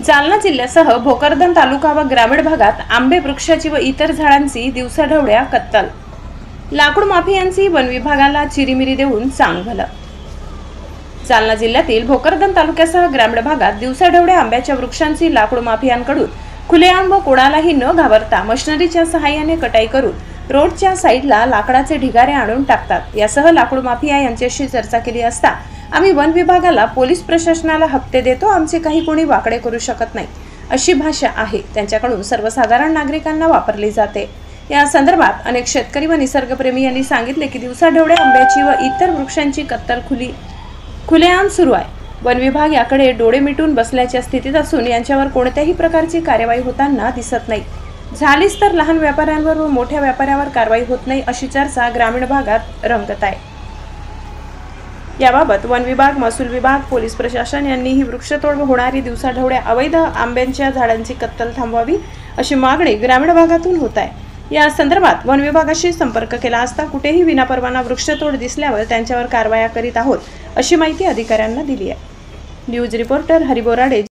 जालना जिल्ह्यासह भोकरदन तालुका व ग्रामीण भागात आंबे वृक्षाची व इतर झाडांची दिवसाढवळ्या कत्तल। लाकूड माफियांची वन विभागाला चिरीमिरी देऊन चांगभलं। जालना जिल्ह्यातील भोकरदन तालुक्यासह ग्रामीण भागात दिवसाढवळ्या आंब्याच्या वृक्षांची लाकूड माफियांकडून खुलेआम व कोणालाही न घाबरता मशिनरीच्या सहाय्याने कटाई करून रोडच्या साईडला लाकडाचे ढिगारे आणून टाकतात। यासह लाकूड माफिया यांच्याशी चर्चा केली असता आम्ही वन विभागाला, पोलीस प्रशासनाला हप्ते देतो, आमचे काही कोणी वाकडे करू शकत नाही अशी भाषा आहे त्यांच्याकडून सर्वसाधारण नागरिकांना वापरली जाते। या संदर्भात अनेक शेतकरी व निसर्गप्रेमी यांनी सांगितले की दिवसाढवळ्या आंब्याची व इतर वृक्षांची कत्तल खुलेआम सुरू आहे। वन विभाग याकडे डोळे मिटून बसल्याच्या स्थितीत असून यांच्यावर कोणत्याही प्रकारची कार्यवाही होताना दिसत नाही। झालीच तर लहान व्यापाऱ्यांवर व मोठ्या व्यापाऱ्यावर कारवाई होत नाही अशी चर्चा ग्रामीण भागात रंगत आहे। याबाबत वन विभाग, महसूल विभाग, पोलीस प्रशासन यांनी ही वृक्षतोड होणारी दिवसाढवळ्या अवैध आंब्याच्या झाडांची कत्तल थांबवावी अशी मागणी ग्रामीण भागातून होत आहे। या संदर्भात वन विभागाशी संपर्क केला असता कुठेही विनापरवाना वृक्षतोड दिसल्यावर त्यांच्यावर कारवाया करीत आहोत अशी माहिती अधिकाऱ्यांना दिली आहे। News reporter Hari Borade.